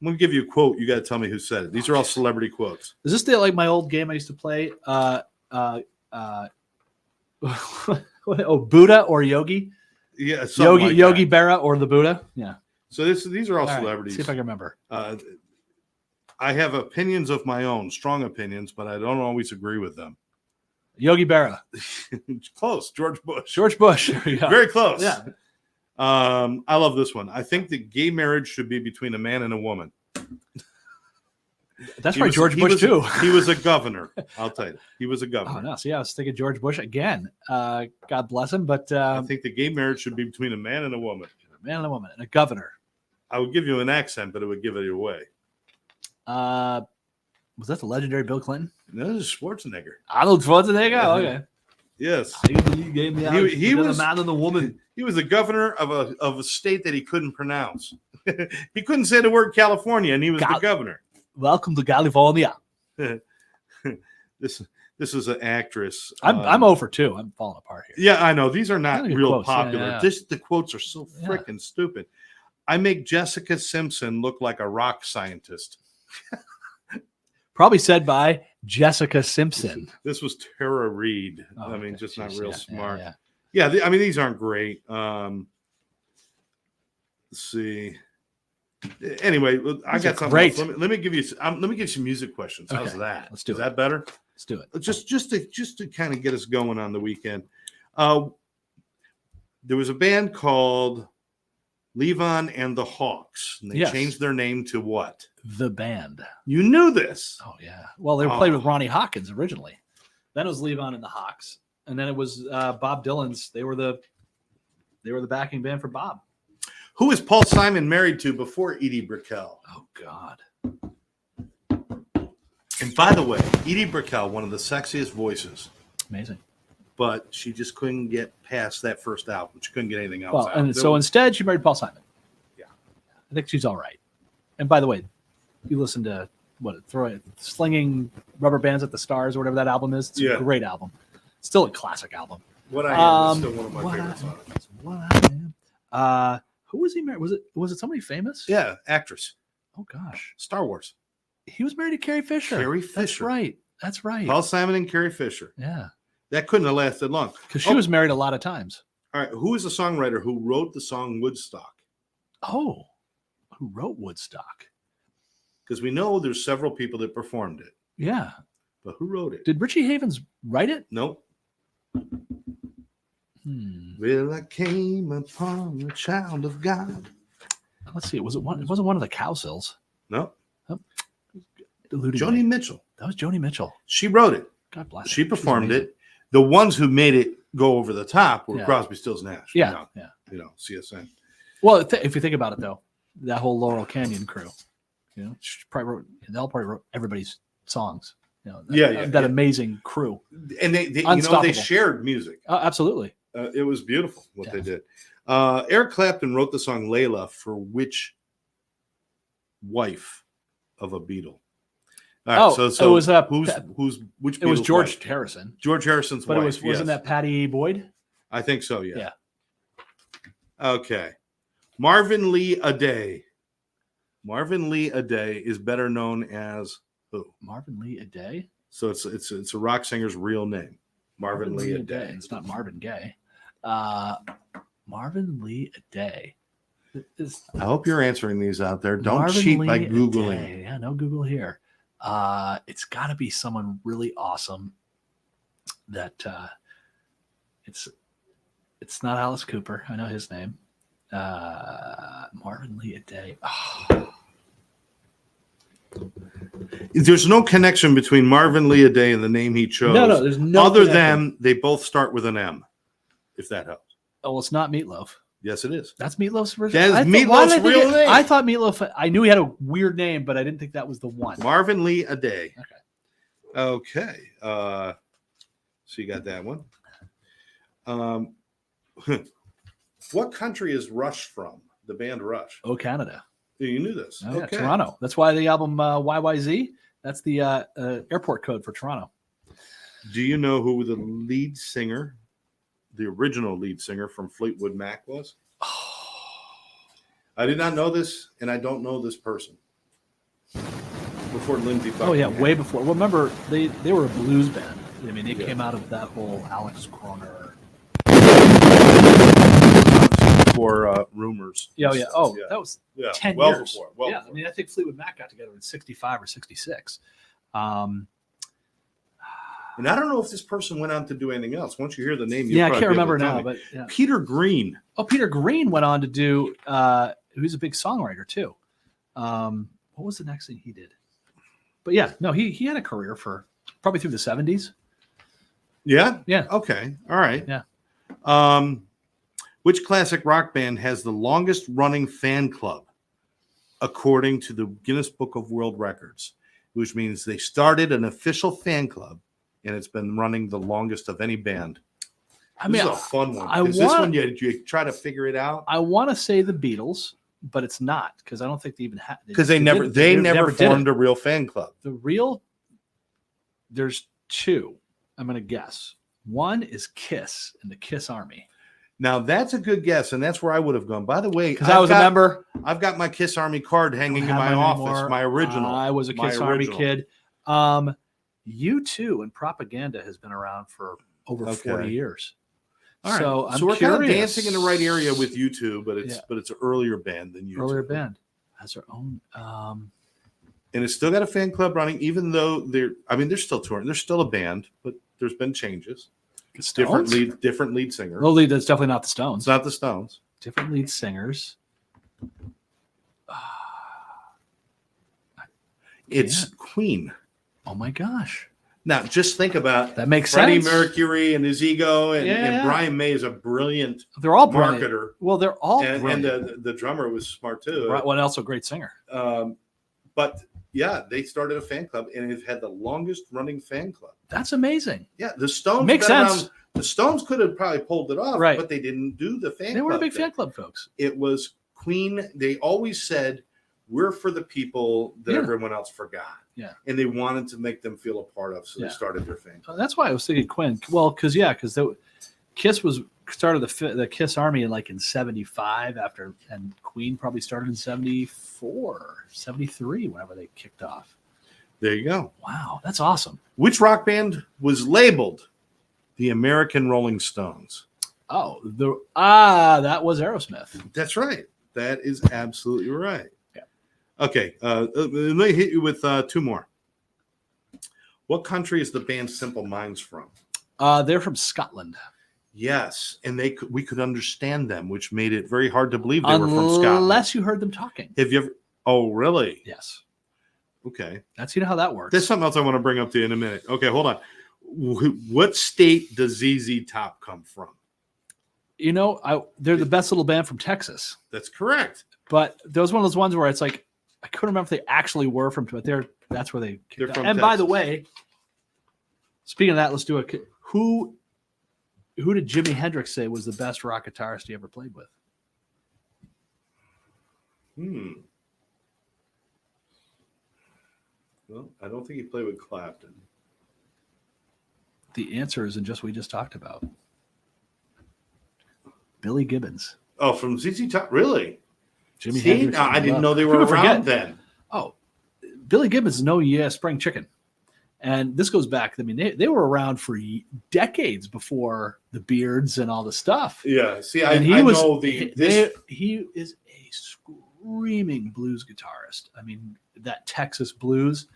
going to give you a quote. You got to tell me who said it. These are all celebrity quotes. Is this like my old game I used to play? Buddha or Yogi? Yeah, Yogi Berra or the Buddha? Yeah. So these are all celebrities. Right, see if I can remember. I have opinions of my own, strong opinions, but I don't always agree with them. Yogi Berra. Close. George Bush. Very close. Yeah. I love this one. I think that gay marriage should be between a man and a woman. That's right, George Bush too. He was a governor. I'll tell you, he was a governor. Oh no! See, I was thinking George Bush again. God bless him, but I think the gay marriage should be between a man and a woman. A man and a woman, and a governor. I would give you an accent, but it would give it away. Was that the legendary Bill Clinton? No, this is Schwarzenegger. Arnold Schwarzenegger. Okay. Yes. He was a man and a woman. He was the governor of a state that he couldn't pronounce. He couldn't say the word California, and he was the governor. Welcome to California. This is an actress. I'm over 2. I'm falling apart here. Yeah, I know. These are not real quotes. popular. Yeah. The quotes are so freaking stupid. I make Jessica Simpson look like a rock scientist. Probably said by Jessica Simpson. This was Tara Reid. Oh, just not real smart. Yeah. These aren't great. Let's see. Anyway, I got something. Great. Let me give you some music questions. How's that? Let's do it. Is that better? Let's do it. Just to kind of get us going on the weekend. There was a band called Levon and the Hawks, and they changed their name to what? The Band. You knew this? Oh yeah. Well, they were played with Ronnie Hawkins originally. Then it was Levon and the Hawks, and then it was Bob Dylan's. They were the backing band for Bob. Who was Paul Simon married to before Edie Brickell? Oh God. And by the way, Edie Brickell, one of the sexiest voices. Amazing. But she just couldn't get past that first album. She couldn't get anything else Well, out. and so instead she married Paul Simon. Yeah. I think she's all right. And by the way, you listen to Slinging Rubber Bands at the Stars or whatever that album is. It's a great album. Still a classic album. What I Am is still one of my favorites. What I Am. Who was he married? Was it somebody famous? Yeah, actress. Oh gosh. Star Wars. He was married to Carrie Fisher. Carrie Fisher. That's right. Paul Simon and Carrie Fisher. Yeah. That couldn't have lasted long. Because she was married a lot of times. All right. Who is the songwriter who wrote the song Woodstock? Oh, who wrote Woodstock? Because we know there's several people that performed it. Yeah. But who wrote it? Did Richie Havens write it? Nope. Well, I came upon the child of God. Let's see. It wasn't one of the Cowsills. No. Oh. Joni Mitchell. That was Joni Mitchell. She wrote it. God bless her. She performed it. The ones who made it go over the top were Crosby, Stills, Nash. Yeah. CSN. Well, if you think about it, though, that whole Laurel Canyon crew, they'll probably wrote everybody's songs. That amazing crew. And they shared music. Absolutely. It was beautiful what they did. Eric Clapton wrote the song Layla for which wife of a Beatle? All right, so it was which? It was Beatles George wife? Harrison. George Harrison's but wife. Wasn't that Patty Boyd? I think so. Yeah. Yeah. Okay. Marvin Lee Aday. Marvin Lee Aday is better known as who? Marvin Lee Aday. So it's a rock singer's real name. Marvin Lee Aday. It's not Marvin Gaye. Marvin Lee Aday. I hope you're answering these out there. Don't cheat by Googling. Aday. Yeah, no Google here. It's got to be someone really awesome. That it's not Alice Cooper. I know his name. Marvin Lee Aday. Oh. There's no connection between Marvin Lee Aday and the name he chose. No, there's no other connection. than they both start with an M, if that helps. Oh, well, it's not Meatloaf. Yes, it is. That's Meatloaf's version. That is Meatloaf's real name. I thought Meatloaf. I knew he had a weird name, but I didn't think that was the one. Marvin Lee Aday. Okay. Okay. So you got that one. What country is Rush from? The band Rush. Oh, Canada. You knew this. Oh, okay. yeah, Toronto. That's why the album YYZ. That's the airport code for Toronto. Do you know who the lead singer, the original lead singer from Fleetwood Mac was? I did not know this, and I don't know this person. Before Lindsey Buckingham. Oh yeah, way before. Well, remember they were a blues band. I mean, they came out of that whole Alex Croner. For rumors. Yeah, yeah. Oh, yeah. That was 10 well years. Before. Well, I mean, I think Fleetwood Mac got together in 65 or 66. And I don't know if this person went on to do anything else. Once you hear the name, I can't remember now. But yeah. Peter Green. Oh, Peter Green went on to do. Who's a big songwriter too. What was the next thing he did? But yeah, no, he had a career for probably through the 70s. Yeah. Yeah. Okay. All right. Yeah. Which classic rock band has the longest running fan club, according to the Guinness Book of World Records? Which means they started an official fan club, and it's been running the longest of any band. This is a fun one. This one you try to figure it out? I want to say the Beatles, but it's not because I don't think they even had. Because they never formed a real fan club. There's two. I'm going to guess. One is Kiss and the Kiss Army. Now that's a good guess, and that's where I would have gone. By the way, because I was a member. I've got my Kiss Army card hanging in my office. Anymore. My original. I was a Kiss Army kid. U2 and Propaganda has been around for over 40 years. All right. So we're kind of dancing in the right area with U2, but it's an earlier band than U2. Earlier band has their own. And it's still got a fan club running, even though they're still touring. They're still a band, but there's been changes. Different lead singer. Well, that's definitely not the Stones. It's not the Stones. Different lead singers. It's Queen. Oh my gosh! Now just think about that. Makes Freddie sense. Mercury and his ego, and Brian May is a brilliant. They're all marketer. Brilliant. Well, they're all and the drummer was smart too. One also a great singer. But yeah, they started a fan club, and they've had the longest running fan club. That's amazing. Yeah, the Stones makes sense. The Stones could have probably pulled it off, right? But they didn't do the fan club. They were big fan club folks. It was Queen. They always said, "We're for the people that everyone else forgot." Yeah, and they wanted to make them feel a part of, so they started their fan club. That's why I was thinking Queen. Well, because Kiss started the Kiss Army in 75 and Queen probably started in 74, 73, whenever they kicked off. There you go. Wow, that's awesome. Which rock band was labeled the American Rolling Stones? Oh, that was Aerosmith. That's right. That is absolutely right. Yeah. Okay, let me hit you with two more. What country is the band Simple Minds from? They're from Scotland. Yes, and we could understand them, which made it very hard to believe they were from Scotland. Unless you heard them talking. Have you ever? Oh, really? Yes. Okay. That's how that works. There's something else I want to bring up to you in a minute. Okay, hold on. What state does ZZ Top come from? They're the best little band from Texas. That's correct. But there was one of those ones where it's like I couldn't remember if they actually were from, but that's where they kicked out. And Texas. by the way, speaking of that, let's do who did Jimi Hendrix say was the best rock guitarist he ever played with? Well, I don't think he played with Clapton. The answer is in we just talked about. Billy Gibbons. Oh, from ZZ Top? Really? Jimi Hendrix. I didn't know they were around then. Oh, Billy Gibbons is Spring Chicken. And this goes back. I mean, they were around for decades before the Beards and all the stuff. Yeah. See, and he is a screaming blues guitarist. I mean, that Texas blues.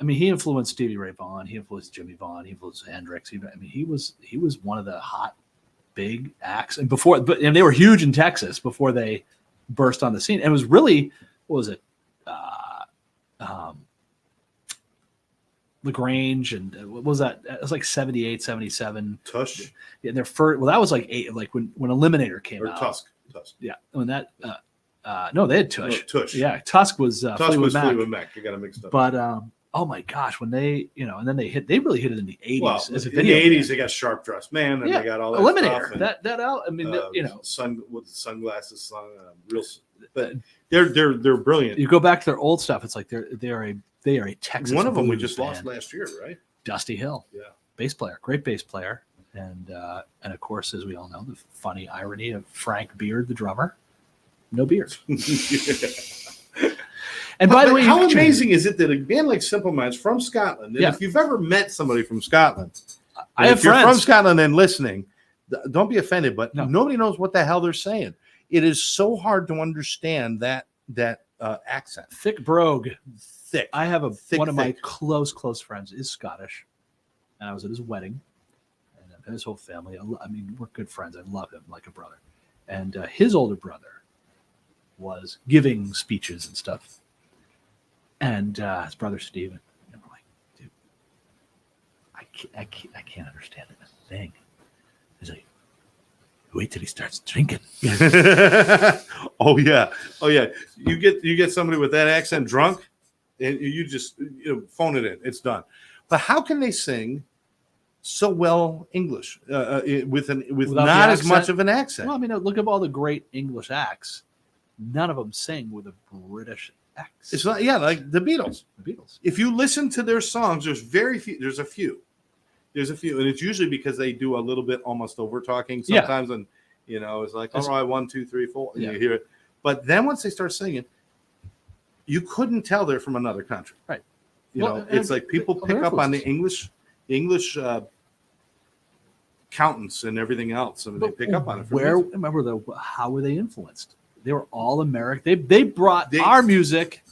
I mean, he influenced Stevie Ray Vaughan. He influenced Jimmy Vaughan. He influenced Hendrix. He was one of the hot, big acts. And and they were huge in Texas before they burst on the scene. And it was really, what was it? LaGrange, and what was that? It was like 78, 77. Tush Yeah, their first. Well, that was like when Eliminator came or out. Tusk. Yeah, when that. No, they had Tush. No, Tush. Yeah, Tusk was Fleetwood Mac. Fleetwood Mac. You got to mix up. But oh my gosh, when they and then they really hit it in the 80s Well, as a in video. the 80s, they got Sharp Dressed Man, and Yeah, they got all that Eliminator. stuff. And, that out. I mean, with the sunglasses song, real. But they're brilliant. you go back to their old stuff. It's like they are a Texas. One of them we blues just band. lost last year, right? Dusty Hill. Yeah. Bass player, great bass player, and of course, as we all know, the funny irony of Frank Beard, the drummer, no beard. And by the way, how amazing is it that a band like Simple Minds from Scotland, and if you've ever met somebody from Scotland, I have if you're friends from Scotland and listening, don't be offended, but No. nobody knows what the hell they're saying. It is so hard to understand that accent. Thick brogue. Thick. I have one of my thick. close friends is Scottish, and I was at his wedding, and his whole family. I mean, we're good friends. I love him like a brother, and his older brother was giving speeches and stuff, and his brother Steven. And we're like, dude, I can't understand a thing. He's like, wait till he starts drinking. Oh yeah. You get somebody with that accent drunk, and you just phone it in. It's done. But how can they sing so well English with not as much of an accent? Well, I mean, look at all the great English acts. None of them sing with a British accent. It's not. Yeah, like the Beatles. The Beatles. If you listen to their songs, there's very few. There's a few, and it's usually because they do a little bit almost over talking sometimes, and it's like, all right, 1, 2, 3, 4, and you hear it. But then once they start singing, you couldn't tell they're from another country, right? It's like people pick up on the English accountants and everything else. I mean, they pick up on it. How were they influenced? They were all American. They brought our music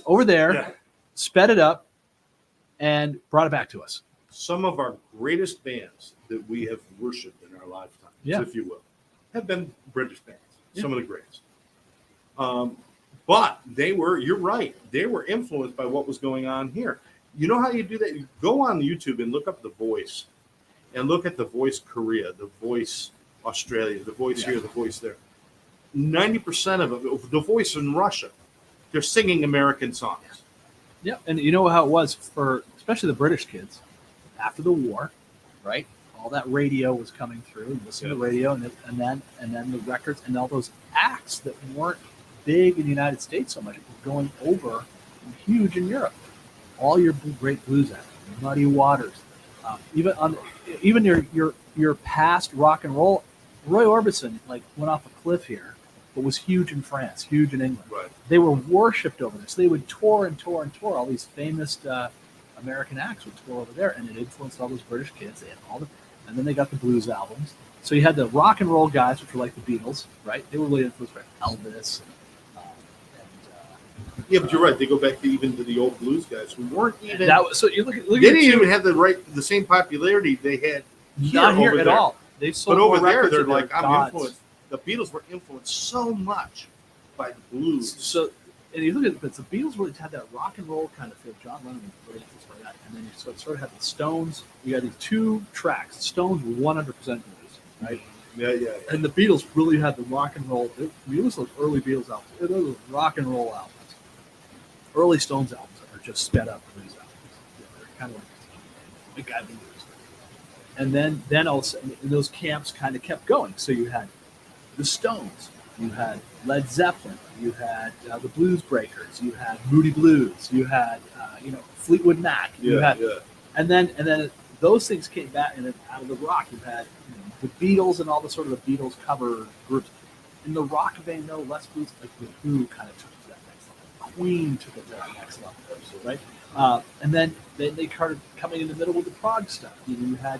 over there, sped it up, and brought it back to us. Some of our greatest bands that we have worshipped in our lifetimes, if you will, have been British bands. Some of the greatest. But you're right, they were influenced by what was going on here. You know how you do that? You go on YouTube and look up The Voice, and look at The Voice Korea, The Voice Australia, The Voice here, The Voice there. 90% of it, The Voice in Russia, they're singing American songs. Yeah, and you know how it was for especially the British kids after the war, right? All that radio was coming through, and listening to the radio, and then the records and all those acts that weren't big in the United States so much were going over and huge in Europe. All your great blues acts, Muddy Waters, even your past rock and roll. Roy Orbison went off a cliff here, but was huge in France, huge in England. Right. They were worshipped over there. So they would tour. All these famous American acts would tour over there, and it influenced all those British kids. They had and then they got the blues albums. So you had the rock and roll guys, which were like the Beatles, right? They were really influenced by Elvis. But you're right. They go back to the old blues guys who weren't even. So you look they didn't even have the same popularity they had not here at all. They sold but over there, they're like I'm influenced. The Beatles were influenced so much by the blues. So, and you look at it, the Beatles really had that rock and roll kind of feel. John Lennon was really influenced by that, and then you sort of had the Stones. You had these two tracks. Stones were 100% blues, right? Yeah. And the Beatles really had the rock and roll. You listen to those early Beatles albums. Those are rock and roll albums. Early Stones albums are just sped up blues albums. They're kind of like guy blues. And then all of a sudden, those camps kind of kept going. So you had the Stones, you had Led Zeppelin, you had the Blues Breakers, you had Moody Blues, you had Fleetwood Mac, and then those things came back, and then out of the rock you had the Beatles and all the sort of the Beatles cover groups. In the rock vein, though, Les Blues, like the Who kind of took it to that next level. Queen took it to that next level, right? And then they started coming in the middle with the prog stuff. You had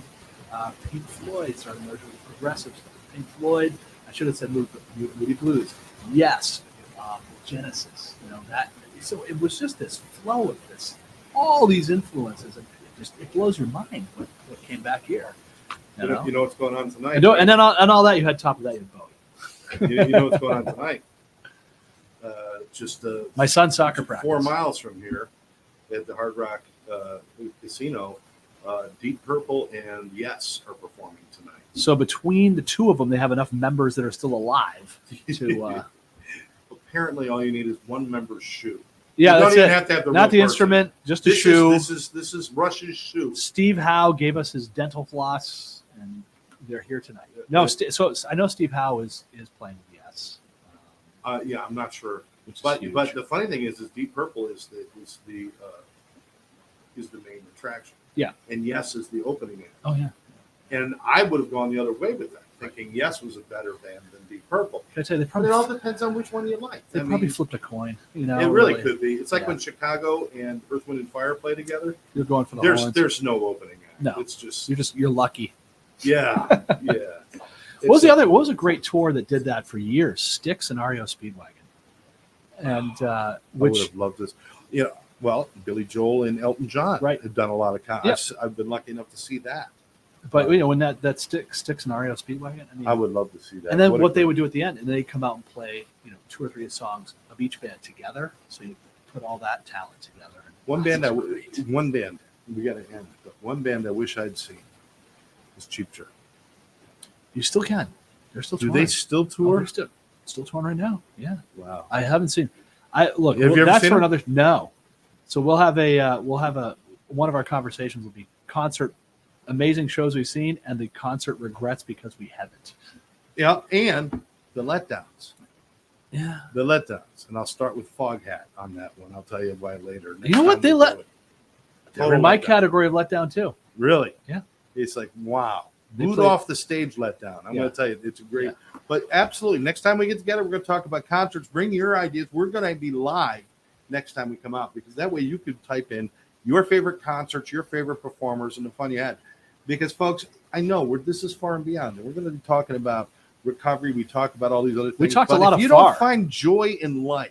Pink Floyd started merging with progressive stuff. Pink Floyd, I should have said Moody Blues. Yes, Genesis. That. So it was just this flow of all these influences, and it blows your mind what came back here. You know what's going on tonight. And then all that you had top of that you had Bowie. You know what's going on tonight. Just my son's soccer practice. 4 miles from here, at the Hard Rock Casino, Deep Purple and Yes are performing tonight. So between the two of them, they have enough members that are still alive to. Apparently, all you need is one member's shoe. Yeah, you that's don't even it. have to have the Not the real person. instrument, just a This shoe. This is Rush's shoe. Steve Howe gave us his dental floss, and they're here tonight. No, so I know Steve Howe is playing with Yes. Yeah, I'm not sure, Which is but huge. the funny thing is Deep Purple is the main attraction. Yeah, and Yes is the opening act. Oh yeah. And I would have gone the other way with that, thinking Yes was a better band than Deep Purple. Can I tell you, they But probably it all depends on which one you like. they probably flipped a coin. You know, it really could be. It's like Yeah. when Chicago and Earth, Wind, and Fire play together. You're going for the horns. There's no opening act. No. It's just You're lucky. yeah. What was a great tour that did that for years? Styx and REO Speedwagon, and I would have loved this. Yeah. Well, Billy Joel and Elton John have done a lot of concerts. Yep. I've been lucky enough to see that. But you know, when that Styx and REO Speedwagon, I would love to see that. And then what they would do at the end, and they come out and play, 2 or 3 songs of each band together. So you put all that talent together. One band we got to end. But one band I wish I'd seen is Cheap Trick. You still can. They're still Do touring. they still Oh, tour? they're still touring right now. Yeah. Wow. I haven't seen. Have you ever that's seen for them? another. No. So we'll have one of our conversations will be concert, amazing shows we've seen, and the concert regrets because we haven't. Yeah, and the letdowns. Yeah. The letdowns. And I'll start with Foghat on that one. I'll tell you why later. You know what? Next time They're in my category of letdown too. Really? Yeah. It's like, wow. They Boot played- off the stage letdown. I'm going to tell you, it's a great. Yeah. But absolutely, next time we get together, we're going to talk about concerts. Bring your ideas. We're going to be live next time we come out, because that way you could type in your favorite concerts, your favorite performers, and the fun you had. Because, folks, I know this is far and beyond. And we're going to be talking about recovery. We talk about all these other things. We talked but a lot if of you FARR. don't find joy in life,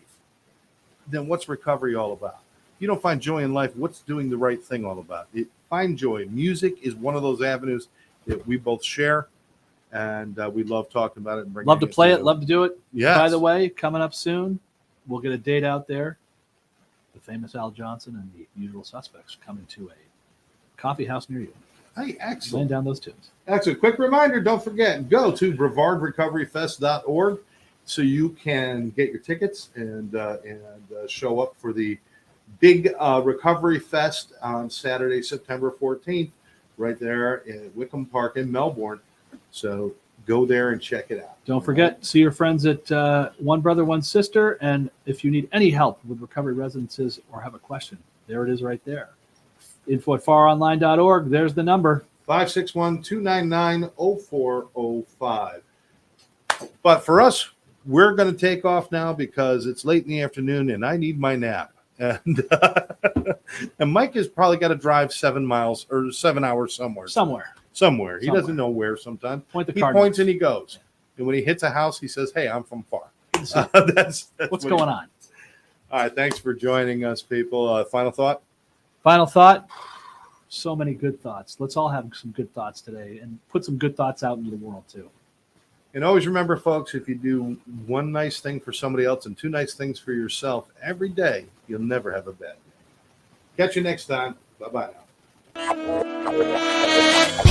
then what's recovery all about? If you don't find joy in life, what's doing the right thing all about? Find joy. Music is one of those avenues that we both share, and we love talking about it. And Love to play it. Love to do it. Yes. By the way, coming up soon, we'll get a date out there. The famous Al Johnson and the Usual Suspects coming to a coffee house near you. Hey, Laying excellent. down those tunes. Excellent. Quick reminder, don't forget, go to brevardrecoveryfest.org so you can get your tickets and show up for the big Recovery Fest on Saturday, September 14th, right there at Wickham Park in Melbourne. So go there and check it out. Don't forget, see your friends at One Brother, One Sister. And if you need any help with recovery residences or have a question, there it is right there. Info at FARRonline.org. There's the number. 561-299-0405. But for us, we're going to take off now because it's late in the afternoon and I need my nap. And and Mike has probably got to drive 7 miles or 7 hours somewhere. Somewhere. He doesn't know where sometimes. He points and he goes. And when he hits a house, he says, "Hey, I'm from FARR." That's What's going on? All right. Thanks for joining us, people. Final thought? Final thought. So many good thoughts. Let's all have some good thoughts today and put some good thoughts out into the world too. And always remember, folks, if you do one nice thing for somebody else and 2 nice things for yourself every day, you'll never have a bad day. Catch you next time. Bye-bye now.